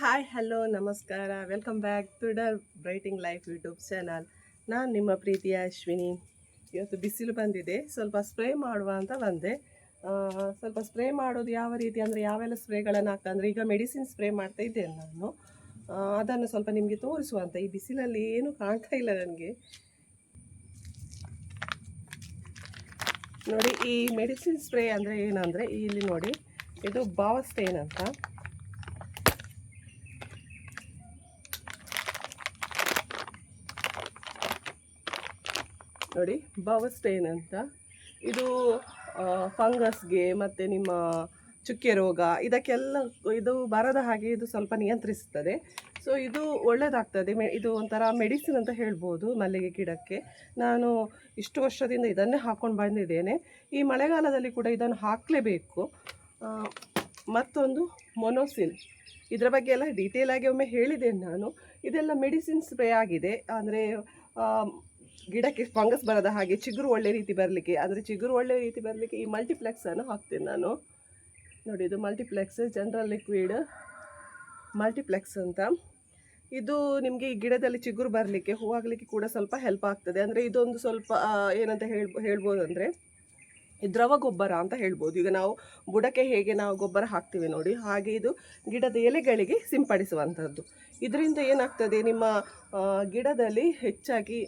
Hi hello ನಮಸ್ಕಾರ, welcome back to the Brighting Life YouTube channel. ನಾನು ನಿಮ್ಮ ಪ್ರೀತಿಯ ಅಶ್ವಿನಿ. ಇವತ್ತು ಬಿಸಿಲು ಬಂದಿದೆ, ಸ್ವಲ್ಪ ಸ್ಪ್ರೇ ಮಾಡುವ ಅಂತ ಬಂದೆ. ಸ್ವಲ್ಪ ಸ್ಪ್ರೇ ಮಾಡೋದು ಯಾವ ರೀತಿ ಅಂದರೆ ಯಾವೆಲ್ಲ ಸ್ಪ್ರೇಗಳನ್ನು ಹಾಕ್ತಾ ಅಂದರೆ ಈಗ ಮೆಡಿಸಿನ್ ಸ್ಪ್ರೇ ಮಾಡ್ತಾ ಇದ್ದೇನೆ ನಾನು. ಅದನ್ನು ಸ್ವಲ್ಪ ನಿಮಗೆ ತೋರಿಸುವಂತ. ಈ ಬಿಸಿಲಲ್ಲಿ ಏನೂ ಕಾಣ್ತಾ ಇಲ್ಲ ನನಗೆ. ನೋಡಿ, ಈ ಮೆಡಿಸಿನ್ ಸ್ಪ್ರೇ ಅಂದರೆ ಏನಂದರೆ ಇಲ್ಲಿ ನೋಡಿ, ಇದು ಬಾವಸ್ಟೇನ್ ಅಂತ. ನೋಡಿ, ಬಾವಸ್ಟೇನ್ ಅಂತ. ಇದು ಫಂಗಸ್ಗೆ ಮತ್ತು ನಿಮ್ಮ ಚುಕ್ಕೆ ರೋಗ ಇದಕ್ಕೆಲ್ಲ ಇದು ಬರದ ಹಾಗೆ ಇದು ಸ್ವಲ್ಪ ನಿಯಂತ್ರಿಸುತ್ತದೆ. ಸೊ ಇದು ಒಳ್ಳೆಯದಾಗ್ತದೆ. ಇದು ಒಂಥರ ಮೆಡಿಸಿನ್ ಅಂತ ಹೇಳ್ಬೋದು ಮಲ್ಲಿಗೆ ಗಿಡಕ್ಕೆ. ನಾನು ಇಷ್ಟು ವರ್ಷದಿಂದ ಇದನ್ನೇ ಹಾಕ್ಕೊಂಡು ಬಂದಿದ್ದೇನೆ. ಈ ಮಳೆಗಾಲದಲ್ಲಿ ಕೂಡ ಇದನ್ನು ಹಾಕಲೇಬೇಕು. ಮತ್ತೊಂದು ಮೊನೋಸಿಲ್, ಇದರ ಬಗ್ಗೆ ಎಲ್ಲ ಡೀಟೇಲ್ ಆಗಿ ಒಮ್ಮೆ ಹೇಳಿದ್ದೇನೆ ನಾನು. ಇದೆಲ್ಲ ಮೆಡಿಸಿನ್ ಸ್ಪ್ರೇ ಆಗಿದೆ. ಅಂದರೆ ಗಿಡಕ್ಕೆ ಫಂಗಸ್ ಬರದ ಹಾಗೆ, ಚಿಗುರು ಒಳ್ಳೆ ರೀತಿ ಬರಲಿಕ್ಕೆ, ಅಂದರೆ ಚಿಗುರು ಒಳ್ಳೆ ರೀತಿ ಬರಲಿಕ್ಕೆ ಈ ಮಲ್ಟಿಪ್ಲೆಕ್ಸನ್ನು ಹಾಕ್ತೇನೆ ನಾನು. ನೋಡಿ, ಇದು ಮಲ್ಟಿಪ್ಲೆಕ್ಸ್, ಜನರಲ್ ಲಿಕ್ವಿಡ್ ಮಲ್ಟಿಪ್ಲೆಕ್ಸ್ ಅಂತ. ಇದು ನಿಮಗೆ ಈ ಗಿಡದಲ್ಲಿ ಚಿಗುರು ಬರಲಿಕ್ಕೆ, ಹೂವಾಗಲಿಕ್ಕೆ ಕೂಡ ಸ್ವಲ್ಪ ಹೆಲ್ಪ್ ಆಗ್ತದೆ. ಅಂದರೆ ಇದೊಂದು ಸ್ವಲ್ಪ ಏನಂತ ಹೇಳ್ಬೋದು ಅಂದರೆ ದ್ರವ ಗೊಬ್ಬರ ಅಂತ ಹೇಳ್ಬೋದು. ಈಗ ನಾವು ಬುಡಕ್ಕೆ ಹೇಗೆ ನಾವು ಗೊಬ್ಬರ ಹಾಕ್ತೀವಿ ನೋಡಿ, ಹಾಗೆ ಇದು ಗಿಡದ ಎಲೆಗಳಿಗೆ ಸಿಂಪಡಿಸುವಂಥದ್ದು. ಇದರಿಂದ ಏನಾಗ್ತದೆ, ನಿಮ್ಮ ಗಿಡದಲ್ಲಿ ಹೆಚ್ಚಾಗಿ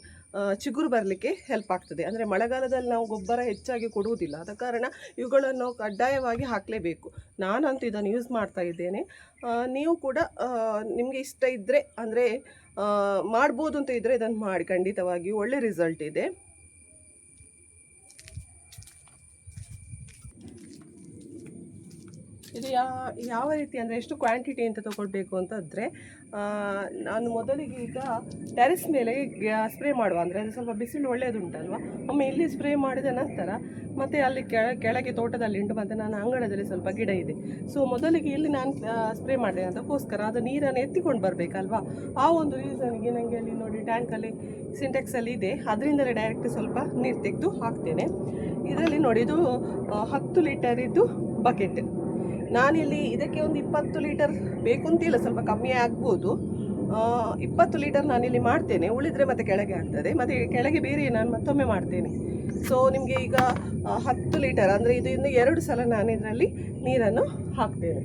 ಚಿಗುರು ಬರಲಿಕ್ಕೆ ಹೆಲ್ಪ್ ಆಗ್ತದೆ. ಅಂದರೆ ಮಳೆಗಾಲದಲ್ಲಿ ನಾವು ಗೊಬ್ಬರ ಹೆಚ್ಚಾಗಿ ಕೊಡುವುದಿಲ್ಲ, ಆದ ಕಾರಣ ಇವುಗಳನ್ನು ನಾವು ಕಡ್ಡಾಯವಾಗಿ ಹಾಕಲೇಬೇಕು. ನಾನಂತೂ ಇದನ್ನು ಯೂಸ್ ಮಾಡ್ತಾ ಇದ್ದೇನೆ. ನೀವು ಕೂಡ ನಿಮಗೆ ಇಷ್ಟ ಇದ್ದರೆ, ಅಂದರೆ ಮಾಡ್ಬೋದು ಅಂತ ಇದ್ದರೆ ಇದನ್ನು ಮಾಡಿ, ಖಂಡಿತವಾಗಿಯೂ ಒಳ್ಳೆ ರಿಸಲ್ಟ್ ಇದೆ. ಇದು ಯಾವ ರೀತಿ ಅಂದರೆ ಎಷ್ಟು ಕ್ವಾಂಟಿಟಿ ಅಂತ ತೊಗೊಳ್ಬೇಕು ಅಂತಂದರೆ, ನಾನು ಮೊದಲಿಗೆ ಈಗ ಟೆರೆಸ್ ಮೇಲೆ ಸ್ಪ್ರೇ ಮಾಡುವ, ಅಂದರೆ ಅದು ಸ್ವಲ್ಪ ಬಿಸಿಲು ಒಳ್ಳೆಯದುಂಟಲ್ವ, ಒಮ್ಮೆ ಇಲ್ಲಿ ಸ್ಪ್ರೇ ಮಾಡಿದ ನಂತರ ಮತ್ತು ಅಲ್ಲಿ ಕೆಳಗೆ ತೋಟದಲ್ಲಿ ಉಂಟು, ಮತ್ತು ನಾನು ಅಂಗಳದಲ್ಲಿ ಸ್ವಲ್ಪ ಗಿಡ ಇದೆ. ಸೊ ಮೊದಲಿಗೆ ಇಲ್ಲಿ ನಾನು ಸ್ಪ್ರೇ ಮಾಡಿದೆ ಅದಕ್ಕೋಸ್ಕರ ಅದು ನೀರನ್ನು ಎತ್ತಿಕೊಂಡು ಬರಬೇಕಲ್ವಾ. ಆ ಒಂದು ರೀಸನ್ಗೆ ನನಗೆ ಅಲ್ಲಿ ನೋಡಿ ಟ್ಯಾಂಕಲ್ಲಿ ಸಿಂಟೆಕ್ಸಲ್ಲಿ ಇದೆ, ಅದರಿಂದಲೇ ಡೈರೆಕ್ಟ್ ಸ್ವಲ್ಪ ನೀರು ತೆಗೆದು ಹಾಕ್ತೇನೆ. ಇದರಲ್ಲಿ ನೋಡಿ, ಇದು 10 ಲೀಟರಿದ್ದು ಬಕೆಟ್. ನಾನಿಲ್ಲಿ ಇದಕ್ಕೆ ಒಂದು 20 ಲೀಟರ್ ಬೇಕು ಅಂತಿಲ್ಲ, ಸ್ವಲ್ಪ ಕಮ್ಮಿ ಆಗ್ಬೋದು. 20 ಲೀಟರ್ ನಾನಿಲ್ಲಿ ಮಾಡ್ತೇನೆ, ಉಳಿದರೆ ಮತ್ತೆ ಕೆಳಗೆ ಆಗ್ತದೆ, ಮತ್ತು ಕೆಳಗೆ ಬೇರೆ ನಾನು ಮತ್ತೊಮ್ಮೆ ಮಾಡ್ತೇನೆ. ಸೊ ನಿಮಗೆ ಈಗ 10 ಲೀಟರ್ ಅಂದರೆ ಇದು ಇನ್ನು 2 ಸಲ ನಾನು ಇದರಲ್ಲಿ ನೀರನ್ನು ಹಾಕ್ತೇನೆ.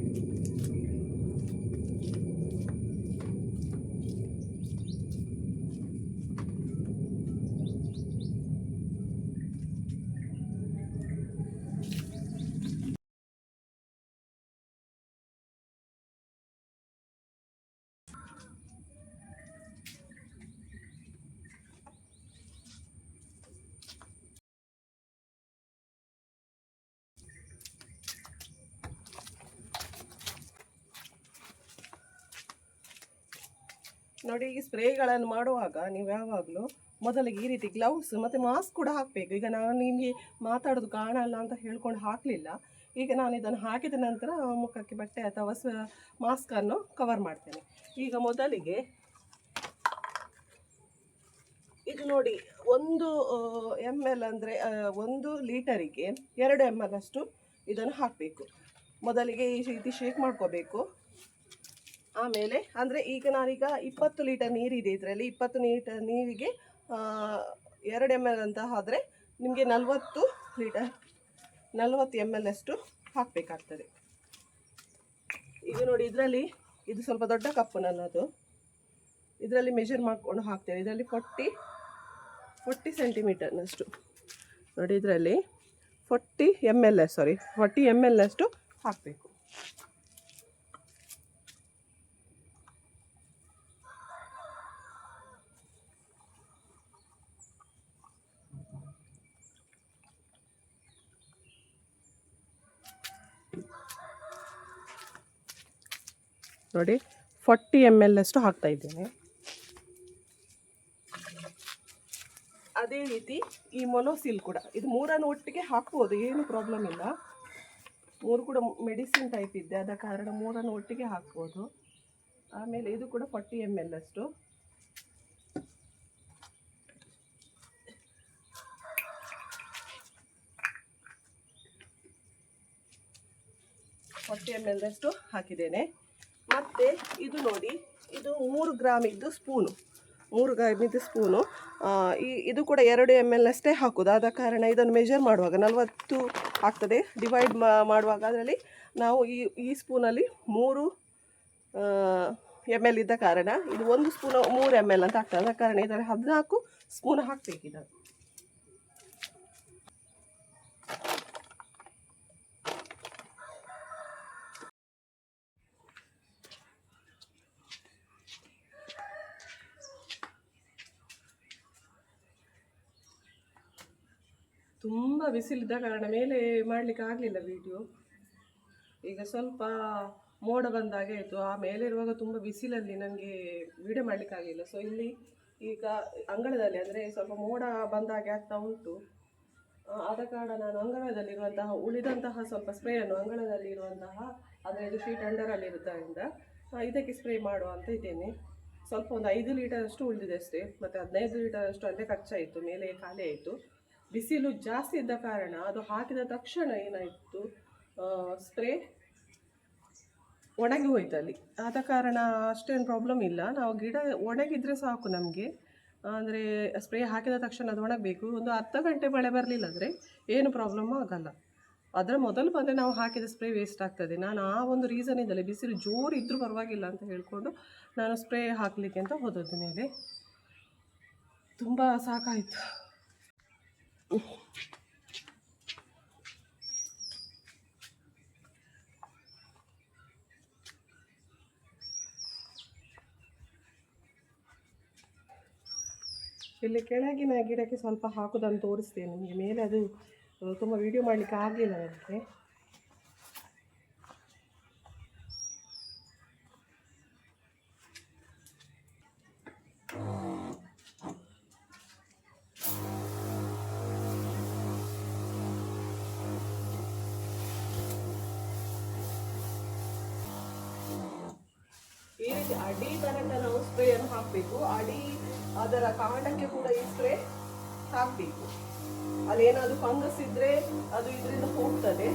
ನೋಡಿ, ಈ ಸ್ಪ್ರೇಗಳನ್ನು ಮಾಡುವಾಗ ನೀವು ಯಾವಾಗಲೂ ಮೊದಲಿಗೆ ಈ ರೀತಿ ಗ್ಲೌಸ್ ಮತ್ತು ಮಾಸ್ಕ್ ಕೂಡ ಹಾಕಬೇಕು. ಈಗ ನಾನು ನಿಮಗೆ ಮಾತಾಡೋದು ಕಾಣಲ್ಲ ಅಂತ ಹೇಳ್ಕೊಂಡು ಹಾಕಲಿಲ್ಲ. ಈಗ ನಾನು ಇದನ್ನು ಹಾಕಿದ ನಂತರ ಮುಖಕ್ಕೆ ಬಟ್ಟೆ ಅಥವಾ ಮಾಸ್ಕನ್ನು ಕವರ್ ಮಾಡ್ತೇನೆ. ಈಗ ಮೊದಲಿಗೆ ಇದು ನೋಡಿ, 1 ml ಅಂದರೆ 1 ಲೀಟರಿಗೆ 2 ml ಅಷ್ಟು ಇದನ್ನು ಹಾಕಬೇಕು. ಮೊದಲಿಗೆ ಈ ರೀತಿ ಶೇಕ್ ಮಾಡ್ಕೋಬೇಕು. ಆಮೇಲೆ ಅಂದರೆ ಈಗ ನಾನೀಗ 20 ಲೀಟರ್ ನೀರಿದೆ ಇದರಲ್ಲಿ, 20 ಲೀಟರ್ ನೀರಿಗೆ 2 ml ಅಂತ ಆದರೆ ನಿಮಗೆ 40 ml ಅಷ್ಟು ಹಾಕಬೇಕಾಗ್ತದೆ. ಈಗ ನೋಡಿ, ಇದರಲ್ಲಿ ಇದು ಸ್ವಲ್ಪ ದೊಡ್ಡ ಕಪ್ಪು ನನ್ನದು, ಇದರಲ್ಲಿ ಮೆಷರ್ ಮಾಡಿಕೊಂಡು ಹಾಕ್ತೇನೆ. ಇದರಲ್ಲಿ 40 ಸೆಂಟಿಮೀಟರ್ನಷ್ಟು ನೋಡಿ, ಇದರಲ್ಲಿ 40 ml ಅಷ್ಟು ಹಾಕಬೇಕು. ನೋಡಿ, 40 ml ಅಷ್ಟು ಹಾಕ್ತಾ ಇದ್ದೇನೆ. ಅದೇ ರೀತಿ ಈ ಮೊನೋಸಿಲ್ ಕೂಡ, ಇದು 3 ಒಟ್ಟಿಗೆ ಹಾಕ್ಬೋದು, ಏನು ಪ್ರಾಬ್ಲಮ್ ಇಲ್ಲ. 3 ಕೂಡ ಮೆಡಿಸಿನ್ ಟೈಪ್ ಇದೆ, ಆದ ಕಾರಣ 3 ಒಟ್ಟಿಗೆ ಹಾಕ್ಬೋದು. ಆಮೇಲೆ ಇದು ಕೂಡ 40 ml ಅಷ್ಟು. $40 ml ಅಷ್ಟು ಹಾಕಿದ್ದೇನೆ. ಮತ್ತು ಇದು ನೋಡಿ, ಇದು 3 ಗ್ರಾಮ್ ಇದ್ದು ಸ್ಪೂನು, 3 ಗ್ರಾಮ್ ಇದು ಸ್ಪೂನು. ಇದು ಕೂಡ 2 ml ಅಷ್ಟೇ ಹಾಕೋದು. ಆದ ಕಾರಣ ಇದನ್ನು ಮೆಜರ್ ಮಾಡುವಾಗ 40 ಆಗ್ತದೆ. ಡಿವೈಡ್ ಮಾಡುವಾಗ ಅದರಲ್ಲಿ ನಾವು ಈ ಸ್ಪೂನಲ್ಲಿ 3 ml ಇದ್ದ ಕಾರಣ ಇದು 1 ಸ್ಪೂನು 3 ml ಅಂತ ಆಗ್ತದೆ. ಆದ ಕಾರಣ ಇದರಲ್ಲಿ 14 ಸ್ಪೂನ್ ಹಾಕಬೇಕು. ಇದನ್ನು ತುಂಬ ಬಿಸಿಲಿದ್ದ ಕಾರಣ ಮೇಲೆ ಮಾಡಲಿಕ್ಕೆ ಆಗಲಿಲ್ಲ ವಿಡಿಯೋ. ಈಗ ಸ್ವಲ್ಪ ಮೋಡ ಬಂದಾಗೆ ಆಯಿತು. ಆ ಮೇಲೆ ಇರುವಾಗ ತುಂಬ ಬಿಸಿಲಲ್ಲಿ ನನಗೆ ವಿಡಿಯೋ ಮಾಡಲಿಕ್ಕಾಗಲಿಲ್ಲ. ಸೊ ಇಲ್ಲಿ ಈಗ ಅಂಗಳದಲ್ಲಿ ಅಂದರೆ ಸ್ವಲ್ಪ ಮೋಡ ಬಂದಾಗೆ ಆಗ್ತಾ ಉಂಟು. ಆದ ಕಾರಣ ನಾನು ಅಂಗಳದಲ್ಲಿರುವಂತಹ ಉಳಿದಂತಹ ಸ್ವಲ್ಪ ಸ್ಪ್ರೇಯನ್ನು ಅಂಗಳದಲ್ಲಿರುವಂತಹ ಅಂದರೆ ಇದು ಶೀಟ್ ಅಂಡರಲ್ಲಿರೋದ್ರಿಂದ ಇದಕ್ಕೆ ಸ್ಪ್ರೇ ಮಾಡುವ ಅಂತ ಇದ್ದೇನೆ. ಸ್ವಲ್ಪ ಒಂದು 5 ಲೀಟರಷ್ಟು ಉಳಿದಿದೆ ಅಷ್ಟೇ. ಮತ್ತು 15 ಲೀಟರಷ್ಟು ಅಲ್ಲೇ ಖರ್ಚಾಯಿತು, ಮೇಲೆ ಖಾಲಿ ಆಯಿತು. ಬಿಸಿಲು ಜಾಸ್ತಿ ಇದ್ದ ಕಾರಣ ಅದು ಹಾಕಿದ ತಕ್ಷಣ ಏನಾಯಿತು, ಸ್ಪ್ರೇ ಒಣಗಿ ಹೋಯ್ತು ಅಲ್ಲಿ. ಆದ ಕಾರಣ ಅಷ್ಟೇನು ಪ್ರಾಬ್ಲಮ್ ಇಲ್ಲ. ನಾವು ಗಿಡ ಒಣಗಿದರೆ ಸಾಕು ನಮಗೆ. ಅಂದರೆ ಸ್ಪ್ರೇ ಹಾಕಿದ ತಕ್ಷಣ ಅದು ಒಣಗಬೇಕು. ಒಂದು 10 ಗಂಟೆ ಮಳೆ ಬರಲಿಲ್ಲ ಅಂದರೆ ಏನು ಪ್ರಾಬ್ಲಮ್ ಆಗಲ್ಲ. ಅದರ ಮೊದಲು ಬಂದರೆ ನಾವು ಹಾಕಿದ ಸ್ಪ್ರೇ ವೇಸ್ಟ್ ಆಗ್ತದೆ. ನಾನು ಆ ಒಂದು ರೀಸನಿಂದಲೇ ಬಿಸಿಲು ಜೋರು ಇದ್ದರೂ ಪರವಾಗಿಲ್ಲ ಅಂತ ಹೇಳಿಕೊಂಡು ನಾನು ಸ್ಪ್ರೇ ಹಾಕಲಿಕ್ಕೆ ಅಂತ ಹೋದದ್ದು ಮೇಲೆ. ತುಂಬ ಸಾಕಾಯಿತು. ಇಲ್ಲಿ ಕೆಳಗಿನ ಗಿಡಕ್ಕೆ ಸ್ವಲ್ಪ ಹಾಕೋದನ್ನು ತೋರಿಸ್ತೇನೆ ನಿಮಗೆ. ಮೇಲೆ ಅದು ತುಂಬ ವಿಡಿಯೋ ಮಾಡಲಿಕ್ಕೆ ಆಗಲಿಲ್ಲ ನನಗೆ. ಈ ರೀತಿ ಅಡಿ ತನಕ ನಾವು ಸ್ಪ್ರೇಯನ್ನು ಹಾಕಬೇಕು. ಅದರ ಕಾಂಡಕ್ಕೆ ಕೂಡ ಈ ಸ್ಪ್ರೇ ಹಾಕಬೇಕು. ಅಲ್ಲೇನಾದರೂ ಫಂಗಸ್ ಇದ್ದರೆ ಅದು ಇದರಿಂದ ಹೋಗ್ತದೆ.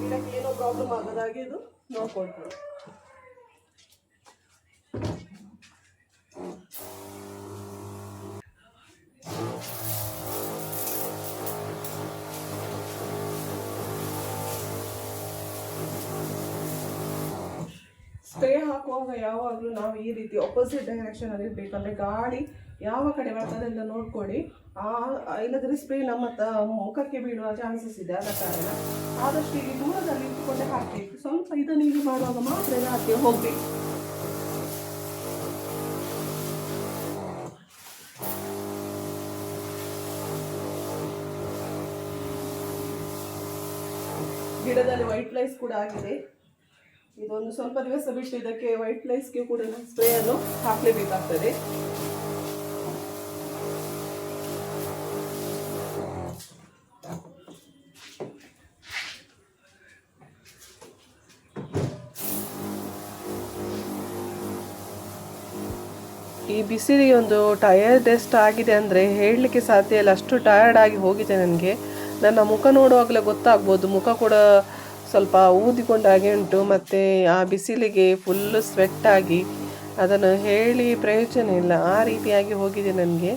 ಗಿಡಕ್ಕೆ ಏನೋ ಪ್ರಾಬ್ಲಮ್ ಆಗೋದಾಗಿ ಇದು ನೋಡ್ಕೊಳ್ತದೆ. ಸ್ಪ್ರೇ ಹಾಕುವಾಗ ಯಾವಾಗಲೂ ನಾವು ಈ ರೀತಿ ಆಪೋಸಿಟ್ ಡೈರೆಕ್ಷನಲ್ಲಿ ಇರಬೇಕು. ಅಂದರೆ ಗಾಳಿ ಯಾವ ಕಡೆ ಬರ್ತದೆ ಅಂತ ನೋಡ್ಕೊಳ್ಳಿ. ಇಲ್ಲದ್ರೆ ಸ್ಪ್ರೇ ನಮ್ಮ ಮುಖಕ್ಕೆ ಬೀಳುವ ಚಾನ್ಸಸ್ ಇದೆ. ಆದ ಕಾರಣ ಆದಷ್ಟು ಇಲ್ಲಿ ದೂರದಲ್ಲಿ ಇಟ್ಟುಕೊಂಡೆ ಹಾಕಬೇಕು. ಸ್ವಲ್ಪ ಇದನ್ನು ಇಲ್ಲಿ ಮಾಡುವಾಗ ಮಾತ್ರ ಹಾಕಿ ಹೋಗಬೇಕು. ಗಿಡದಲ್ಲಿ ವೈಟ್ ಫ್ಲೈಸ್ ಕೂಡ ಆಗಿದೆ. ಇದೊಂದು ಸ್ವಲ್ಪ ದಿವಸ ಬಿಟ್ಟು ಇದಕ್ಕೆ ವೈಟ್ ಫ್ಲೈಸ್ಗೆ ಕೂಡ ಸ್ಪ್ರೇಯನ್ನು ಹಾಕಲೇಬೇಕಾಗ್ತದೆ. ಈ ಬಿಸಿಲಿಗೆ ಒಂದು ಟಯರ್ಡ್ ಎಷ್ಟು ಆಗಿದೆ ಅಂದರೆ ಹೇಳಲಿಕ್ಕೆ ಸಾಧ್ಯ ಇಲ್ಲ. ಅಷ್ಟು ಟಯರ್ಡ್ ಆಗಿ ಹೋಗಿದೆ ನನಗೆ. ನನ್ನ ಮುಖ ನೋಡುವಾಗಲೇ ಗೊತ್ತಾಗ್ಬೋದು. ಮುಖ ಕೂಡ ಸ್ವಲ್ಪ ಊದಿಕೊಂಡಾಗೆ ಉಂಟು. ಮತ್ತು ಆ ಬಿಸಿಲಿಗೆ ಫುಲ್ಲು ಸ್ವೆಟ್ಟಾಗಿ ಅದನ್ನು ಹೇಳಿ ಪ್ರಯೋಜನ ಇಲ್ಲ. ಆ ರೀತಿಯಾಗಿ ಹೋಗಿದೆ ನನಗೆ.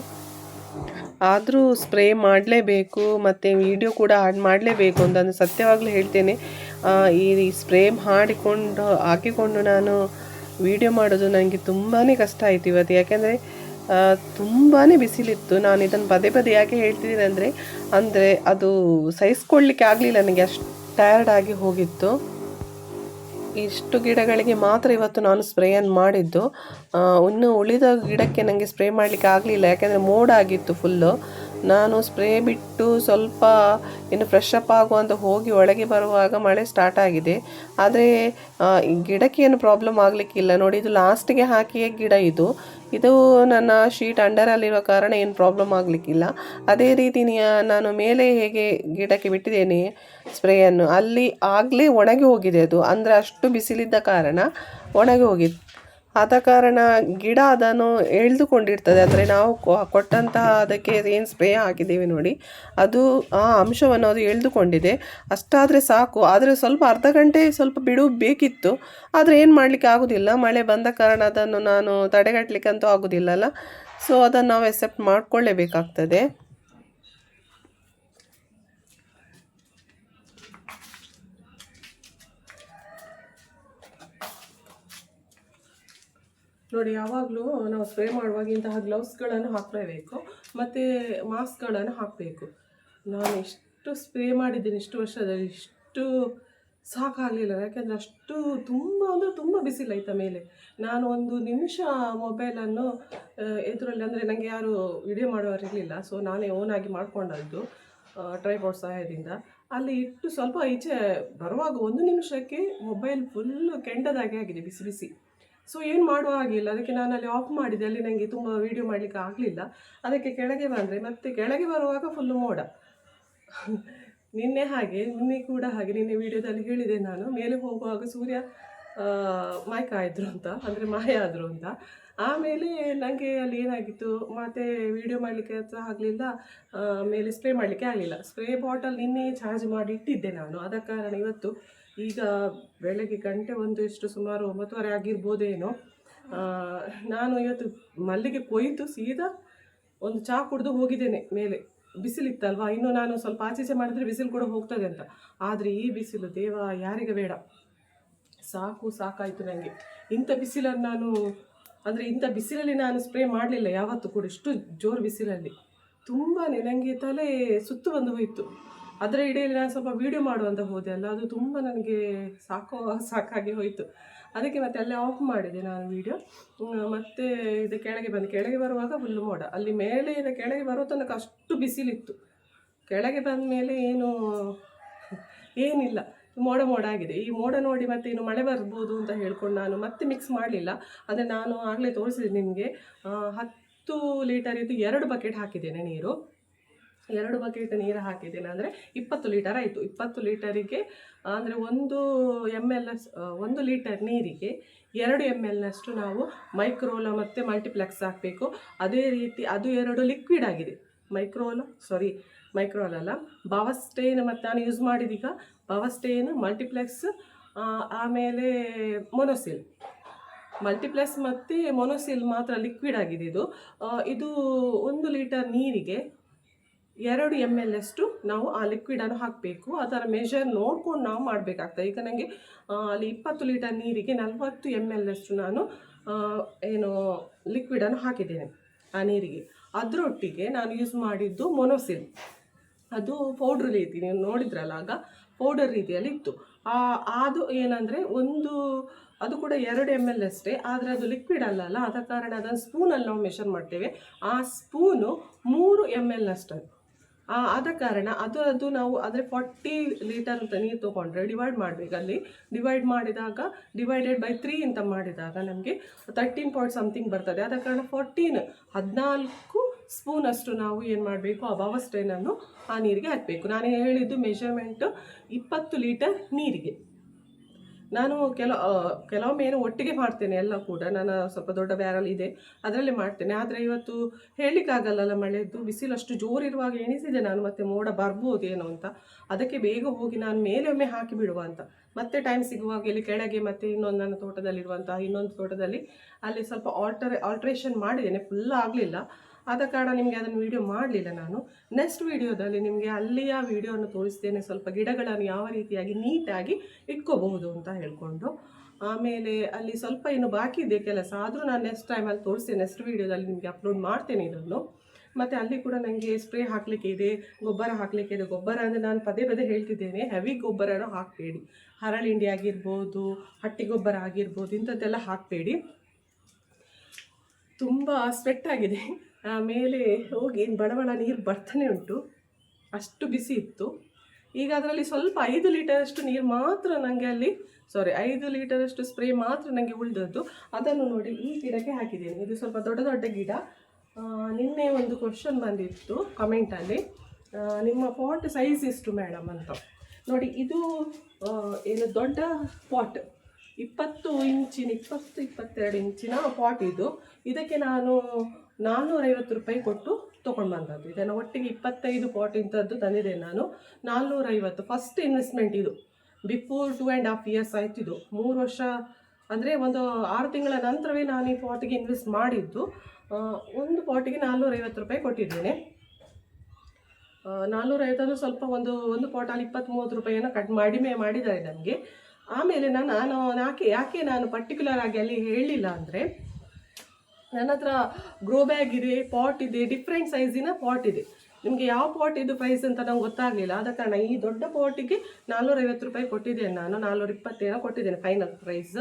ಆದರೂ ಸ್ಪ್ರೇ ಮಾಡಲೇಬೇಕು ಮತ್ತು ವಿಡಿಯೋ ಕೂಡ ಆಡ್ ಮಾಡಲೇಬೇಕು ಅಂತ ನಾನು ಸತ್ಯವಾಗಲೂ ಹೇಳ್ತೇನೆ. ಈ ಸ್ಪ್ರೇ ಹಾಕಿಕೊಂಡು ನಾನು ವಿಡಿಯೋ ಮಾಡೋದು ನನಗೆ ತುಂಬಾ ಕಷ್ಟ ಆಯಿತು ಇವತ್ತು. ಯಾಕೆಂದರೆ ತುಂಬಾ ಬಿಸಿಲಿತ್ತು. ನಾನು ಇದನ್ನು ಪದೇ ಪದೇ ಯಾಕೆ ಹೇಳ್ತಿದ್ದೀನಿ ಅಂದರೆ ಅದು ಸಹಿಸ್ಕೊಳ್ಳಿಕ್ಕೆ ಆಗಲಿಲ್ಲ ನನಗೆ. ಅಷ್ಟು ಟಯರ್ಡ್ ಆಗಿ ಹೋಗಿತ್ತು. ಇಷ್ಟು ಗಿಡಗಳಿಗೆ ಮಾತ್ರ ಇವತ್ತು ನಾನು ಸ್ಪ್ರೇಯನ್ನು ಮಾಡಿದ್ದು. ಇನ್ನು ಉಳಿದ ಗಿಡಕ್ಕೆ ನನಗೆ ಸ್ಪ್ರೇ ಮಾಡಲಿಕ್ಕೆ ಆಗಲಿಲ್ಲ. ಯಾಕೆಂದರೆ ಮೋಡ ಆಗಿತ್ತು ಫುಲ್ಲು. ನಾನು ಸ್ಪ್ರೇ ಬಿಟ್ಟು ಸ್ವಲ್ಪ ಇನ್ನು ಫ್ರೆಶ್ ಅಪ್ ಆಗುವಂತ ಹೋಗಿ ಒಳಗೆ ಬರುವಾಗ ಮಳೆ ಸ್ಟಾರ್ಟ್ ಆಗಿದೆ. ಆದರೆ ಗಿಡಕ್ಕೆ ಏನು ಪ್ರಾಬ್ಲಮ್ ಆಗಲಿಕ್ಕಿಲ್ಲ. ನೋಡಿ, ಇದು ಲಾಸ್ಟಿಗೆ ಹಾಕಿಯೇ ಗಿಡ ಇದು ನನ್ನ ಶೀಟ್ ಅಂಡರಲ್ಲಿರುವ ಕಾರಣ ಏನು ಪ್ರಾಬ್ಲಮ್ ಆಗಲಿಕ್ಕಿಲ್ಲ. ಅದೇ ರೀತಿ ನಾನು ಮೇಲೆ ಹೇಗೆ ಗಿಡಕ್ಕೆ ಬಿಟ್ಟಿದ್ದೇನೆ ಸ್ಪ್ರೇಯನ್ನು, ಅಲ್ಲಿ ಆಗಲೇ ಒಣಗಿ ಹೋಗಿದೆ ಅದು. ಅಂದರೆ ಅಷ್ಟು ಬಿಸಿಲಿದ್ದ ಕಾರಣ ಒಣಗಿ ಹೋಗಿತ್ತು. ಆದ ಕಾರಣ ಗಿಡ ಅದನ್ನು ಎಳೆದುಕೊಂಡಿರ್ತದೆ. ಅಂದರೆ ನಾವು ಕೊಟ್ಟಂತಹ ಅದಕ್ಕೆ ಏನು ಸ್ಪ್ರೇ ಹಾಕಿದ್ದೀವಿ ನೋಡಿ, ಅದು ಆ ಅಂಶವನ್ನು ಅದು ಎಳೆದುಕೊಂಡಿದೆ. ಅಷ್ಟಾದರೆ ಸಾಕು. ಆದರೆ ಸ್ವಲ್ಪ ಅರ್ಧ ಗಂಟೆ ಸ್ವಲ್ಪ ಬೇಕಿತ್ತು. ಆದರೆ ಏನು ಮಾಡಲಿಕ್ಕೆ ಆಗೋದಿಲ್ಲ, ಮಳೆ ಬಂದ ಕಾರಣ ಅದನ್ನು ನಾನು ತಡೆಗಟ್ಟಲಿಕ್ಕಂತೂ ಆಗೋದಿಲ್ಲಲ್ಲ. ಸೊ ಅದನ್ನು ನಾವು ಎಕ್ಸೆಪ್ಟ್ ಮಾಡಿಕೊಳ್ಳೇಬೇಕಾಗ್ತದೆ. ನೋಡಿ, ಯಾವಾಗಲೂ ನಾವು ಸ್ಪ್ರೇ ಮಾಡುವಾಗ ಇಂತಹ ಗ್ಲೌಸ್ಗಳನ್ನು ಹಾಕಲೇಬೇಕು ಮತ್ತು ಮಾಸ್ಕ್ಗಳನ್ನು ಹಾಕಬೇಕು. ನಾನು ಎಷ್ಟು ಸ್ಪ್ರೇ ಮಾಡಿದ್ದೀನಿ ಇಷ್ಟು ವರ್ಷದಲ್ಲಿ, ಇಷ್ಟು ಸಾಕಾಗಲಿಲ್ಲ. ಯಾಕೆಂದರೆ ಅಷ್ಟು ತುಂಬ ಅಂದರೆ ತುಂಬ ಬಿಸಿಲಾಯ್ತ ಮೇಲೆ. ನಾನು 1 ನಿಮಿಷ ಮೊಬೈಲನ್ನು ಎದುರಲ್ಲಿ, ಅಂದರೆ ನನಗೆ ಯಾರು ವಿಡಿಯೋ ಮಾಡುವವರಿರಲಿಲ್ಲ, ಸೊ ನಾನೇ ಓನಾಗಿ ಮಾಡಿಕೊಂಡದ್ದು ಟ್ರೈಪಾಡ್ ಸಹಾಯದಿಂದ. ಅಲ್ಲಿ ಇಟ್ಟು ಸ್ವಲ್ಪ ಈಚೆ ಬರುವಾಗ 1 ನಿಮಿಷಕ್ಕೆ ಮೊಬೈಲ್ ಫುಲ್ಲು ಕೆಂಡದಾಗೆ ಆಗಿದೆ, ಬಿಸಿ ಬಿಸಿ. ಸೊ ಏನು ಮಾಡುವ ಹಾಗಿಲ್ಲ, ಅದಕ್ಕೆ ನಾನು ಅಲ್ಲಿ ಆಫ್ ಮಾಡಿದೆ. ಅಲ್ಲಿ ನನಗೆ ತುಂಬ ವೀಡಿಯೋ ಮಾಡಲಿಕ್ಕೆ ಆಗಲಿಲ್ಲ. ಅದಕ್ಕೆ ಕೆಳಗೆ ಬಂದರೆ ಮತ್ತೆ ಕೆಳಗೆ ಬರುವಾಗ ಫುಲ್ಲು ಮೋಡ. ನಿನ್ನೆ ಕೂಡ ಹಾಗೆ ನಿನ್ನೆ ವೀಡಿಯೋದಲ್ಲಿ ಹೇಳಿದೆ ನಾನು, ಮೇಲೆ ಹೋಗುವಾಗ ಸೂರ್ಯ ಮಾಯ್ಕಾಯಿದ್ರು ಅಂತ, ಅಂದರೆ ಮಾಯ ಆದರು ಅಂತ. ಆಮೇಲೆ ನನಗೆ ಅಲ್ಲಿ ಏನಾಗಿತ್ತು, ಮತ್ತೆ ವೀಡಿಯೋ ಮಾಡಲಿಕ್ಕೆ ಸಹ ಆಗಲಿಲ್ಲ, ಮೇಲೆ ಸ್ಪ್ರೇ ಮಾಡಲಿಕ್ಕೆ ಆಗಲಿಲ್ಲ. ಸ್ಪ್ರೇ ಬಾಟಲ್ ನಿನ್ನೆ ಚಾರ್ಜ್ ಮಾಡಿ ಇಟ್ಟಿದ್ದೆ ನಾನು. ಆದ ಕಾರಣ ಇವತ್ತು ಈಗ ಬೆಳಗ್ಗೆ ಗಂಟೆ ಎಷ್ಟು ಸುಮಾರು 9:30 ಆಗಿರ್ಬೋದೇನೋ, ನಾನು ಇವತ್ತು ಮಲ್ಲಿಗೆ ಕೊಯ್ದು ಸೀದಾ ಒಂದು ಚಹಾ ಕುಡಿದು ಹೋಗಿದ್ದೇನೆ ಮೇಲೆ. ಬಿಸಿಲಿತ್ತಲ್ವಾ, ಇನ್ನು ನಾನು ಸ್ವಲ್ಪ ಆಚೀಚೆ ಮಾಡಿದ್ರೆ ಬಿಸಿಲು ಕೂಡ ಹೋಗ್ತದೆ ಅಂತ. ಆದರೆ ಈ ಬಿಸಿಲು ದೇವ ಯಾರಿಗೆ ಬೇಡ, ಸಾಕಾಯಿತು ನನಗೆ. ಇಂಥ ಬಿಸಿಲನ್ನು ನಾನು, ಅಂದರೆ ಇಂಥ ಬಿಸಿಲಲ್ಲಿ ನಾನು ಸ್ಪ್ರೇ ಮಾಡಲಿಲ್ಲ ಯಾವತ್ತೂ ಕೂಡ. ಇಷ್ಟು ಜೋರು ಬಿಸಿಲಲ್ಲಿ ತುಂಬಾ ನನಗೆ ತಲೆ ಸುತ್ತು ಬಂದು ಹೋಯಿತು. ಅದರ ಇಡೆಯಲ್ಲಿ ನಾನು ಸ್ವಲ್ಪ ವೀಡಿಯೋ ಮಾಡುವಂತ ಹೋದೆ ಅಲ್ಲ, ಅದು ತುಂಬ ನನಗೆ ಸಾಕಾಗಿ ಹೋಯಿತು. ಅದಕ್ಕೆ ಮತ್ತೆ ಅಲ್ಲೇ ಆಫ್ ಮಾಡಿದೆ ನಾನು ವೀಡಿಯೋ. ಮತ್ತು ಇದು ಕೆಳಗೆ ಬರುವಾಗ ಫುಲ್ಲು ಮೋಡ. ಅಲ್ಲಿ ಮೇಲೆ ಕೆಳಗೆ ಬರೋ ತನಕ ಅಷ್ಟು ಬಿಸಿಲಿತ್ತು. ಕೆಳಗೆ ಬಂದ ಮೇಲೆ ಏನಿಲ್ಲ, ಮೋಡ ಆಗಿದೆ. ಈ ಮೋಡ ನೋಡಿ ಮತ್ತೆ ಇನ್ನು ಮಳೆ ಬರ್ಬೋದು ಅಂತ ಹೇಳ್ಕೊಂಡು ನಾನು ಮತ್ತೆ ಮಿಕ್ಸ್ ಮಾಡಲಿಲ್ಲ. ಅಂದರೆ ನಾನು ಆಗಲೇ ತೋರಿಸಿದೆ ನಿಮಗೆ, 10 ಲೀಟರ್ ಇದ್ದು 2 ಬಕೆಟ್ ಹಾಕಿದ್ದೇನೆ ನೀರು. 2 ಬಕೆಟ್ ನೀರು ಹಾಕಿದ್ದೇನೆ, ಅಂದರೆ 20 ಲೀಟರ್ ಆಯಿತು. 20 ಲೀಟರಿಗೆ ಅಂದರೆ 1 ಲೀಟರ್ ನೀರಿಗೆ 2 ml ನಾವು ಮೈಕ್ರೋಲಾ ಮತ್ತು ಮಲ್ಟಿಪ್ಲೆಕ್ಸ್ ಹಾಕಬೇಕು. ಅದೇ ರೀತಿ ಅದು 2 ಲಿಕ್ವಿಡ್ ಆಗಿದೆ. ಮೈಕ್ರೋಲ್ ಅಲ್ಲ, ಬಾವಸ್ಟೇನ್. ಮತ್ತು ನಾನು ಯೂಸ್ ಮಾಡಿದೀಗ ಬಾವಸ್ಟೇನ್, ಮಲ್ಟಿಪ್ಲೆಕ್ಸ್, ಆಮೇಲೆ ಮೊನೊಸಿಲ್. ಮಲ್ಟಿಪ್ಲೆಕ್ಸ್ ಮತ್ತು ಮೊನೊಸಿಲ್ ಮಾತ್ರ ಲಿಕ್ವಿಡ್ ಆಗಿದೆ. ಇದು 1 ಲೀಟರ್ ನೀರಿಗೆ 2 ml ನಾವು ಆ ಲಿಕ್ವಿಡನ್ನು ಹಾಕಬೇಕು. ಅದರ ಮೆಷರ್ ನೋಡ್ಕೊಂಡು ನಾವು ಮಾಡಬೇಕಾಗ್ತದೆ. ಈಗ ನನಗೆ ಅಲ್ಲಿ 20 ಲೀಟರ್ ನೀರಿಗೆ 40 ml ನಾನು ಲಿಕ್ವಿಡನ್ನು ಹಾಕಿದ್ದೇನೆ ಆ ನೀರಿಗೆ. ಅದರೊಟ್ಟಿಗೆ ನಾನು ಯೂಸ್ ಮಾಡಿದ್ದು ಮೊನೊಸಿಲ್. ಅದು ಪೌಡ್ರ್ ರೀತಿ, ನೀವು ನೋಡಿದ್ರಲ್ಲ ಆಗ ಪೌಡರ್ ರೀತಿಯಲ್ಲಿ ಇತ್ತು. ಅದು ಏನಂದರೆ ಅದು ಕೂಡ 2 ml ಅಷ್ಟೇ, ಆದರೆ ಅದು ಲಿಕ್ವಿಡ್ ಅಲ್ಲ. ಆದ ಕಾರಣ ಅದನ್ನು ಸ್ಪೂನಲ್ಲಿ ನಾವು ಮೆಷರ್ ಮಾಡ್ತೇವೆ. ಆ ಸ್ಪೂನು 3 ml ಅಷ್ಟು. ಆದ ಕಾರಣ ಅದು ನಾವು ಅಂದರೆ 40 ಲೀಟರ್ ಅಂತ ನೀರು ತೊಗೊಂಡ್ರೆ ಡಿವೈಡ್ ಮಾಡಬೇಕು. ಅಲ್ಲಿ ಡಿವೈಡ್ ಮಾಡಿದಾಗ ಡಿವೈಡೆಡ್ ಬೈ 3 ಅಂತ ಮಾಡಿದಾಗ ನಮಗೆ 13 ಪಾಯಿಂಟ್ ಸಮಥಿಂಗ್ ಬರ್ತದೆ. ಆದ ಕಾರಣ 14 ಸ್ಪೂನ್ ಅಷ್ಟು ನಾವು ಏನು ಮಾಡಬೇಕು, ಆ ಬಾವಸ್ಟೈನನ್ನು ಆ ನೀರಿಗೆ ಹಾಕಬೇಕು. ನಾನು ಹೇಳಿದ್ದು ಮೆಷರ್ಮೆಂಟು 20 ಲೀಟರ್ ನೀರಿಗೆ. ನಾನು ಕೆಲವೊಮ್ಮೆ ಒಟ್ಟಿಗೆ ಮಾಡ್ತೇನೆ ಎಲ್ಲ ಕೂಡ. ನಾನು ಸ್ವಲ್ಪ ದೊಡ್ಡ ಬ್ಯಾರಲ್ ಇದೆ, ಅದರಲ್ಲಿ ಮಾಡ್ತೇನೆ. ಆದರೆ ಇವತ್ತು ಹೇಳಲಿಕ್ಕಾಗಲ್ಲ, ಮಳೆದ್ದು ಬಿಸಿಲು ಅಷ್ಟು ಜೋರಿರುವಾಗ ಎಣಿಸಿದೆ ನಾನು, ಮತ್ತೆ ಮೋಡ ಬರ್ಬೋದೇನೋ ಅಂತ. ಅದಕ್ಕೆ ಬೇಗ ಹೋಗಿ ನಾನು ಮೇಲೆ ಒಮ್ಮೆ ಹಾಕಿ ಬಿಡುವ ಅಂತ. ಮತ್ತೆ ಟೈಮ್ ಸಿಗುವಾಗ ಇಲ್ಲಿ ಕೆಳಗೆ ಮತ್ತೆ ನನ್ನ ತೋಟದಲ್ಲಿರುವಂತಹ ಇನ್ನೊಂದು ತೋಟದಲ್ಲಿ ಅಲ್ಲಿ ಸ್ವಲ್ಪ ಆಲ್ಟ್ರೇಷನ್ ಮಾಡಿದ್ದೇನೆ. ಫುಲ್ ಆಗಲಿಲ್ಲ, ಆದ ಕಾರಣ ನಿಮಗೆ ಅದನ್ನು ವೀಡಿಯೋ ಮಾಡಲಿಲ್ಲ ನಾನು. ನೆಕ್ಸ್ಟ್ ವೀಡಿಯೋದಲ್ಲಿ ನಿಮಗೆ ಅಲ್ಲಿಯ ವೀಡಿಯೋವನ್ನು ತೋರಿಸ್ತೇನೆ, ಸ್ವಲ್ಪ ಗಿಡಗಳನ್ನು ಯಾವ ರೀತಿಯಾಗಿ ನೀಟಾಗಿ ಇಟ್ಕೋಬಹುದು ಅಂತ ಹೇಳ್ಕೊಂಡು. ಆಮೇಲೆ ಅಲ್ಲಿ ಸ್ವಲ್ಪ ಇನ್ನು ಬಾಕಿ ಇದೆ ಕೆಲಸ, ಆದರೂ ನಾನು ನೆಕ್ಸ್ಟ್ ಟೈಮಲ್ಲಿ ತೋರಿಸ್ತೇನೆ. ನೆಕ್ಸ್ಟ್ ವೀಡಿಯೋದಲ್ಲಿ ನಿಮಗೆ ಅಪ್ಲೋಡ್ ಮಾಡ್ತೇನೆ ಇದನ್ನು. ಮತ್ತು ಅಲ್ಲಿ ಕೂಡ ನನಗೆ ಸ್ಪ್ರೇ ಹಾಕಲಿಕ್ಕೆ ಇದೆ, ಗೊಬ್ಬರ ಹಾಕಲಿಕ್ಕೆ ಇದೆ. ಗೊಬ್ಬರ ಅಂದರೆ ನಾನು ಪದೇ ಹೇಳ್ತಿದ್ದೇನೆ, ಹೆವಿ ಗೊಬ್ಬರನೂ ಹಾಕಬೇಡಿ. ಹರಳಿಂಡಿ ಆಗಿರ್ಬೋದು, ಹಟ್ಟಿ ಗೊಬ್ಬರ ಆಗಿರ್ಬೋದು, ಇಂಥದ್ದೆಲ್ಲ ಹಾಕಬೇಡಿ. ತುಂಬ ಸ್ವೆಟ್ ಆಗಿದೆ. ಮೇಲೆ ಹೋಗಿ ಬಡಬಡ ನೀರು ಬರ್ತಾನೆ ಉಂಟು, ಅಷ್ಟು ಬಿಸಿ ಇತ್ತು. ಈಗ ಅದರಲ್ಲಿ ಸ್ವಲ್ಪ 5 ಲೀಟರಷ್ಟು ನೀರು ಮಾತ್ರ ನನಗೆ ಅಲ್ಲಿ 5 ಲೀಟರಷ್ಟು ಸ್ಪ್ರೇ ಮಾತ್ರ ನನಗೆ ಉಳಿದದ್ದು. ಅದನ್ನು ನೋಡಿ ಈ ಗಿಡಕ್ಕೆ ಹಾಕಿದ್ದೇನೆ. ಇದು ಸ್ವಲ್ಪ ದೊಡ್ಡ ಗಿಡ. ನಿನ್ನೆ ಒಂದು ಕ್ವಶನ್ ಬಂದಿತ್ತು ಕಮೆಂಟಲ್ಲಿ, ನಿಮ್ಮ ಪಾಟ್ ಸೈಜ್ ಎಷ್ಟು ಮೇಡಮ್ ಅಂತ. ನೋಡಿ, ಇದು ದೊಡ್ಡ ಪಾಟ್, 22 ಇಂಚಿನ ಪಾಟ್ ಇದು. ಇದಕ್ಕೆ ನಾನು 450 ರೂಪಾಯಿ ಕೊಟ್ಟು ತೊಗೊಂಡು ಬಂದದ್ದು. ಇದನ್ನು ಒಟ್ಟಿಗೆ 25 ಪಾಟ್ ಇಂಥದ್ದು ತಂದಿದ್ದೇನೆ ನಾನು. 450 ಫಸ್ಟ್ ಇನ್ವೆಸ್ಟ್ಮೆಂಟ್ ಇದು. ಬಿಫೋರ್ 2.5 ಇಯರ್ಸ್ ಆಯ್ತು ಇದು. 3 ವರ್ಷ ಅಂದರೆ ಒಂದು 6 ತಿಂಗಳ ನಂತರವೇ ನಾನು ಈ ಪಾಟಿಗೆ ಇನ್ವೆಸ್ಟ್ ಮಾಡಿದ್ದು. ಒಂದು ಪಾಟಿಗೆ 450 ರೂಪಾಯಿ ಕೊಟ್ಟಿದ್ದೇನೆ. 450 ಸ್ವಲ್ಪ ಒಂದು ಪಾಟಲ್ಲಿ 20-30 ರೂಪಾಯಿಯನ್ನು ಕಡಿಮೆ ಮಾಡಿದ್ದಾರೆ ನನಗೆ. ಆಮೇಲೆ ನಾನು ಯಾಕೆ ನಾನು ಪರ್ಟಿಕ್ಯುಲರ್ ಆಗಿ ಅಲ್ಲಿ ಹೇಳಲಿಲ್ಲ ಅಂದರೆ, ನನ್ನ ಹತ್ರ ಗ್ರೋ ಬ್ಯಾಗ್ ಇದೆ, ಪಾಟ್ ಇದೆ, ಡಿಫ್ರೆಂಟ್ ಸೈಜಿನ ಪಾಟ್ ಇದೆ. ನಿಮಗೆ ಯಾವ ಪಾಟ್ ಇದು ಪ್ರೈಸ್ ಅಂತ ನಂಗೆ ಗೊತ್ತಾಗಲಿಲ್ಲ. ಆದ ಕಾರಣ ಈ ದೊಡ್ಡ ಪಾಟಿಗೆ 450 ರೂಪಾಯಿ ಕೊಟ್ಟಿದ್ದೇನೆ ನಾನು. 420 ಕೊಟ್ಟಿದ್ದೇನೆ ಫೈನಲ್ ಪ್ರೈಸ್.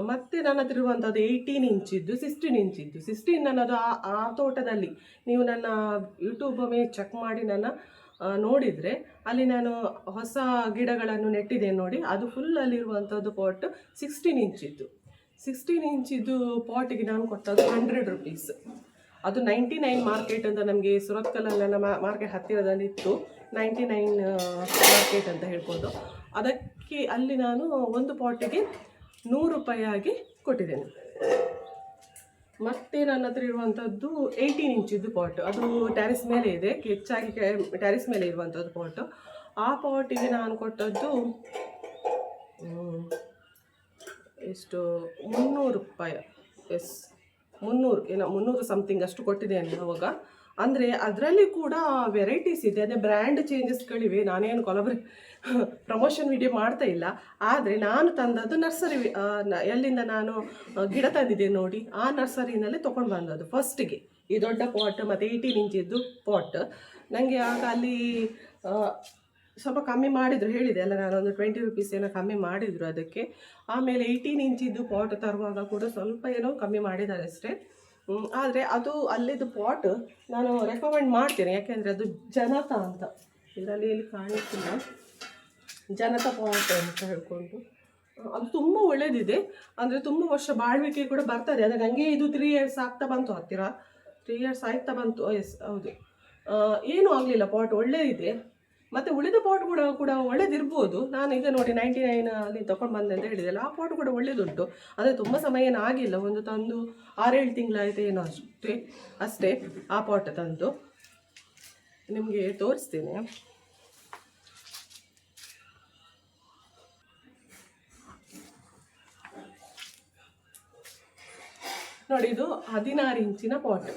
ಮತ್ತು ನನ್ನ ಹತ್ರ ಇರುವಂಥದ್ದು 18 ಇಂಚಿದ್ದು, 16 ಇಂಚಿದ್ದು. 16 ನನ್ನದು ಆ ತೋಟದಲ್ಲಿ ನೀವು ನನ್ನ ಯೂಟ್ಯೂಬ್ ಮೇಲೆ ಚೆಕ್ ಮಾಡಿ ನನ್ನ ನೋಡಿದರೆ ಅಲ್ಲಿ ನಾನು ಹೊಸ ಗಿಡಗಳನ್ನು ನೆಟ್ಟಿದ್ದೇನೆ ನೋಡಿ. ಅದು ಫುಲ್ಲಲ್ಲಿರುವಂಥದ್ದು ಪಾಟ್ 16 ಇಂಚಿದ್ದು. 16 ಇಂಚಿದ್ದು ಪಾಟಿಗೆ ನಾನು ಕೊಟ್ಟದ್ದು 100 ರುಪೀಸ್. ಅದು 99 ಮಾರ್ಕೆಟ್ ಅಂತ ನಮಗೆ ಸುರತ್ಕಲಲ್ಲಿ ನನ್ನ ಮಾರ್ಕೆಟ್ ಹತ್ತಿರದಲ್ಲಿ ಇತ್ತು. 99 ಮಾರ್ಕೆಟ್ ಅಂತ ಹೇಳ್ಬೋದು. ಅದಕ್ಕೆ ಅಲ್ಲಿ ನಾನು ಒಂದು ಪಾಟಿಗೆ 100 ರೂಪಾಯಿ ಆಗಿ ಕೊಟ್ಟಿದ್ದೇನೆ. ಮತ್ತು ನನ್ನ ಹತ್ರ ಇರುವಂಥದ್ದು 18 ಇಂಚಿದ್ದು ಪಾಟ್. ಅದು ಟ್ಯಾರಿಸ್ ಮೇಲೆ ಇದೆ, ಹೆಚ್ಚಾಗಿ ಟ್ಯಾರಿಸ್ ಮೇಲೆ ಇರುವಂಥದ್ದು ಪಾಟು. ಆ ಪಾಟಿಗೆ ನಾನು ಕೊಟ್ಟದ್ದು ಎಷ್ಟು 300 ರೂಪಾಯಿ. ಎಸ್ 300 ಸಮಥಿಂಗ್ ಅಷ್ಟು ಕೊಟ್ಟಿದ್ದೇನೆ ಅವಾಗ. ಅಂದರೆ ಅದರಲ್ಲಿ ಕೂಡ ವೆರೈಟೀಸ್ ಇದೆ, ಅದೇ ಬ್ರ್ಯಾಂಡ್ ಚೇಂಜಸ್ಗಳಿವೆ. ನಾನೇನು ಪ್ರಮೋಷನ್ ವಿಡಿಯೋ ಮಾಡ್ತಾ ಇಲ್ಲ. ಆದರೆ ನಾನು ತಂದದ್ದು ನರ್ಸರಿ, ಎಲ್ಲಿಂದ ನಾನು ಗಿಡ ತಂದಿದ್ದೇನೆ ನೋಡಿ, ಆ ನರ್ಸರಿನಲ್ಲೇ ತೊಗೊಂಡು ಬಂದದ್ದು ಫಸ್ಟಿಗೆ ಈ ದೊಡ್ಡ ಪಾಟ್ ಮತ್ತು 18 ಇಂಚಿದ್ದು ಪಾಟ್. ನನಗೆ ಆಗ ಅಲ್ಲಿ ಸ್ವಲ್ಪ ಕಮ್ಮಿ ಮಾಡಿದರು, ಹೇಳಿದೆ ಅಲ್ಲ ನಾನು, ಒಂದು 20 ರುಪೀಸ್ ಏನೋ ಕಮ್ಮಿ ಮಾಡಿದರು ಅದಕ್ಕೆ. ಆಮೇಲೆ 18 ಇಂಚಿದ್ದು ಪಾಟ್ ತರುವಾಗ ಕೂಡ ಸ್ವಲ್ಪ ಏನೋ ಕಮ್ಮಿ ಮಾಡಿದ್ದಾರೆ ಅಷ್ಟೇ. ಆದರೆ ಅದು ಅಲ್ಲಿದ್ದು ಪಾಟ್ ನಾನು ರೆಕಮೆಂಡ್ ಮಾಡ್ತೇನೆ. ಯಾಕೆಂದರೆ ಅದು ಜನತಾ ಅಂತ, ಇದರಲ್ಲಿ ಇಲ್ಲಿ ಕಾಣಿಸ್ತಿಲ್ಲ, ಜನತಾ ಪಾಟ್ ಅಂತ ಹೇಳ್ಕೊಂಡು ಅದು ತುಂಬ ಒಳ್ಳೆಯದಿದೆ. ಅಂದರೆ ತುಂಬ ವರ್ಷ ಬಾಳ್ವಿಕೆ ಕೂಡ ಬರ್ತದೆ. ಅಂದರೆ ನನಗೆ ಇದು 3 ಇಯರ್ಸ್ ಆಗ್ತಾ ಬಂತು, ಹತ್ತಿರ 3 ಇಯರ್ಸ್ ಆಗ್ತಾ ಬಂತು. ಎಸ್ ಹೌದು, ಏನೂ ಆಗಲಿಲ್ಲ, ಪಾಟ್ ಒಳ್ಳೆಯದಿದೆ. ಮತ್ತು ಉಳಿದ ಪಾಟ್ ಕೂಡ ಒಳ್ಳೇದಿರ್ಬೋದು. ನಾನು ಈಗ ನೋಡಿ 99 ಅಲ್ಲಿ ತೊಗೊಂಡು ಬಂದೆ ಅಂತ ಹೇಳಿದೆಲ್ಲ, ಆ ಪಾಟ್ ಕೂಡ ಒಳ್ಳೇದುಂಟು. ಅಂದರೆ ತುಂಬ ಸಮಯ ಏನೂ ಆಗಿಲ್ಲ, ಒಂದು ತಂದು 6-7 ತಿಂಗಳಾಯಿತು ಏನೋ ಅಷ್ಟೇ ಆ ಪಾಟ್ ತಂದು. ನಿಮಗೆ ತೋರಿಸ್ತೇನೆ ನೋಡಿ. ಇದು 16 ಇಂಚಿನ ಪಾಟ್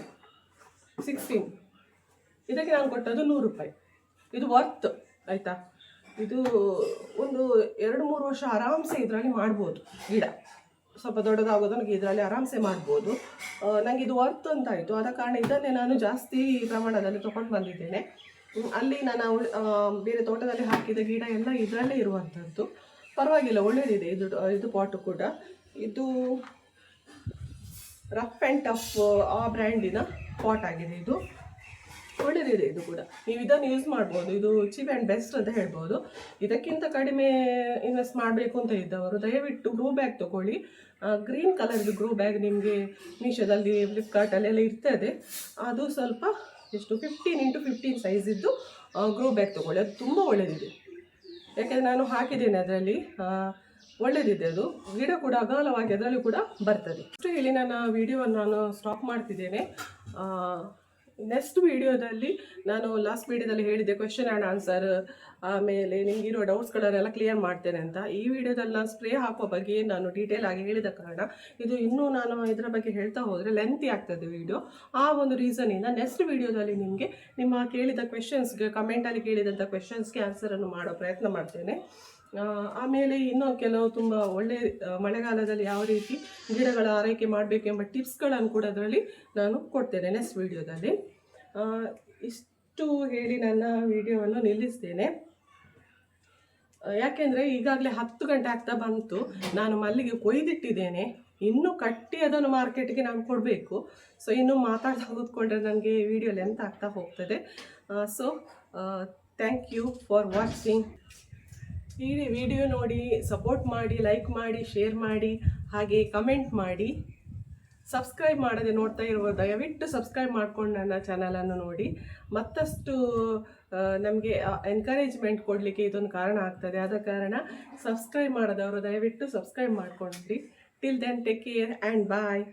16. ಇದಕ್ಕೆ ನಾನು ಕೊಟ್ಟದ್ದು 100 ರೂಪಾಯಿ. ಇದು ವರ್ತ್ ಆಯಿತಾ. ಇದು ಒಂದು 2-3 ವರ್ಷ ಆರಾಮ್ಸೆ ಇದರಲ್ಲಿ ಮಾಡ್ಬೋದು. ಗಿಡ ಸ್ವಲ್ಪ ದೊಡ್ಡದಾಗೋದು ನನಗೆ ಇದರಲ್ಲಿ ಆರಾಮ್ಸೆ ಮಾಡ್ಬೋದು. ನನಗೆ ಇದು ವರ್ತ್ ಅಂತ ಆಯಿತು. ಆದ ಕಾರಣ ಇದನ್ನೇ ನಾನು ಜಾಸ್ತಿ ಪ್ರಮಾಣದಲ್ಲಿ ತೊಗೊಂಡು ಬಂದಿದ್ದೇನೆ. ಅಲ್ಲಿ ನಾನು ಬೇರೆ ತೋಟದಲ್ಲಿ ಹಾಕಿದ ಗಿಡ ಎಲ್ಲ ಇದರಲ್ಲೇ ಇರುವಂಥದ್ದು. ಪರವಾಗಿಲ್ಲ, ಒಳ್ಳೆಯದಿದೆ ಇದು ಪಾಟು ಕೂಡ. ಇದು ರಫ್ ಆ್ಯಂಡ್ ಟಫ್ ಆ ಬ್ರ್ಯಾಂಡಿನ ಪಾಟ್ ಆಗಿದೆ. ಇದು ಒಳ್ಳೆಯದಿದೆ. ಇದು ಕೂಡ ನೀವು ಇದನ್ನು ಯೂಸ್ ಮಾಡ್ಬೋದು. ಇದು ಚೀಪ್ ಆ್ಯಂಡ್ ಬೆಸ್ಟ್ ಅಂತ ಹೇಳ್ಬೋದು. ಇದಕ್ಕಿಂತ ಕಡಿಮೆ ಇನ್ವೆಸ್ಟ್ ಮಾಡಬೇಕು ಅಂತ ಇದ್ದವರು ದಯವಿಟ್ಟು ಗ್ರೋ ಬ್ಯಾಗ್ ತೊಗೊಳ್ಳಿ. ಗ್ರೀನ್ ಕಲರ್ದು ಗ್ರೋ ಬ್ಯಾಗ್ ನಿಮಗೆ ಮೀಶೋದಲ್ಲಿ, ಫ್ಲಿಪ್ಕಾರ್ಟಲ್ಲೆಲ್ಲ ಇರ್ತದೆ. ಅದು ಸ್ವಲ್ಪ ಎಷ್ಟು 15x15 ಸೈಜಿದ್ದು ಗ್ರೋ ಬ್ಯಾಗ್ ತೊಗೊಳ್ಳಿ. ಅದು ತುಂಬ ಒಳ್ಳೆಯದಿದೆ. ಯಾಕೆಂದರೆ ನಾನು ಹಾಕಿದ್ದೇನೆ ಅದರಲ್ಲಿ, ಒಳ್ಳೆಯದಿದೆ. ಅದು ಗಿಡ ಕೂಡ ಅಗಲವಾಗಿ ಅದರಲ್ಲಿ ಕೂಡ ಬರ್ತದೆ. ಅಷ್ಟು ಹೇಳಿ ನನ್ನ ವಿಡಿಯೋವನ್ನು ನಾನು ಸ್ಟಾಪ್ ಮಾಡ್ತಿದ್ದೇನೆ. ನೆಕ್ಸ್ಟ್ ವಿಡಿಯೋದಲ್ಲಿ ನಾನು ಲಾಸ್ಟ್ ವಿಡಿಯೋದಲ್ಲಿ ಹೇಳಿದ್ದೆ ಕ್ವೆಶ್ಚನ್ ಆ್ಯಂಡ್ ಆನ್ಸರ್, ಆಮೇಲೆ ನಿಮಗಿರೋ ಡೌಟ್ಸ್ಗಳನ್ನೆಲ್ಲ ಕ್ಲಿಯರ್ ಮಾಡ್ತೇನೆ ಅಂತ. ಈ ವಿಡಿಯೋದಲ್ಲಿ ನಾನು ಸ್ಪ್ರೇ ಹಾಕೋ ಬಗ್ಗೆ ನಾನು ಡೀಟೇಲ್ ಆಗಿ ಹೇಳಿದ ಕಾರಣ ಇದು ಇನ್ನೂ ನಾನು ಇದರ ಬಗ್ಗೆ ಹೇಳ್ತಾ ಹೋದರೆ ಲೆಂತಿ ಆಗ್ತದೆ ವಿಡಿಯೋ. ಆ ಒಂದು ರೀಸನಿಂದ ನೆಕ್ಸ್ಟ್ ವಿಡಿಯೋದಲ್ಲಿ ನಿಮಗೆ ನಿಮ್ಮ ಕೇಳಿದ ಕ್ವೆಶನ್ಸ್ಗೆ, ಕಮೆಂಟಲ್ಲಿ ಕೇಳಿದಂಥ ಕ್ವೆಶನ್ಸ್ಗೆ ಆನ್ಸರನ್ನು ಮಾಡೋ ಪ್ರಯತ್ನ ಮಾಡ್ತೇನೆ. ಆಮೇಲೆ ಇನ್ನೂ ಕೆಲವು ತುಂಬ ಒಳ್ಳೆಯ ಮಳೆಗಾಲದಲ್ಲಿ ಯಾವ ರೀತಿ ಗಿಡಗಳ ಆರೈಕೆ ಮಾಡಬೇಕು ಎಂಬ ಟಿಪ್ಸ್ಗಳನ್ನು ಕೂಡ ಅದರಲ್ಲಿ ನಾನು ಕೊಡ್ತೇನೆ ನೆಕ್ಸ್ಟ್ ವಿಡಿಯೋದಲ್ಲಿ. ಇಷ್ಟು ಹೇಳಿ ನನ್ನ ವಿಡಿಯೋವನ್ನು ನಿಲ್ಲಿಸ್ತೇನೆ. ಯಾಕೆಂದರೆ ಈಗಾಗಲೇ 10 ಗಂಟೆ ಆಗ್ತಾ ಬಂತು. ನಾನು ಮಲ್ಲಿಗೆ ಕೊಯ್ದಿಟ್ಟಿದ್ದೇನೆ, ಇನ್ನೂ ಕಟ್ಟಿ ಅದನ್ನು ಮಾರ್ಕೆಟ್ಗೆ ನಾನು ಕೊಡಬೇಕು. ಸೊ ಇನ್ನೂ ಮಾತಾಡ್ತಾ ಕೂತ್ಕೊಂಡ್ರೆ ನನಗೆ ವಿಡಿಯೋ ಲೆಂತ್ ಆಗ್ತಾ ಹೋಗ್ತದೆ. So thank you for watching. ಈ ವಿಡಿಯೋ ನೋಡಿ ಸಪೋರ್ಟ್ ಮಾಡಿ, ಲೈಕ್ ಮಾಡಿ, ಶೇರ್ ಮಾಡಿ, ಹಾಗೆ ಕಮೆಂಟ್ ಮಾಡಿ. ಸಬ್ಸ್ಕ್ರೈಬ್ ಮಾಡದೆ ನೋಡ್ತಾ ಇರುವ ದಯವಿಟ್ಟು ಸಬ್ಸ್ಕ್ರೈಬ್ ಮಾಡ್ಕೊಂಡು ನನ್ನ ಚಾನಲನ್ನು ನೋಡಿ. ಮತ್ತಷ್ಟು ನಮಗೆ ಎನ್ಕರೇಜ್ಮೆಂಟ್ ಕೊಡಲಿಕ್ಕೆ ಇದೊಂದು ಕಾರಣ ಆಗ್ತದೆ. ಆದ ಕಾರಣ ಸಬ್ಸ್ಕ್ರೈಬ್ ಮಾಡದವರು ದಯವಿಟ್ಟು ಸಬ್ಸ್ಕ್ರೈಬ್ ಮಾಡ್ಕೊಂಡ್ರಿ. Till then take care and bye.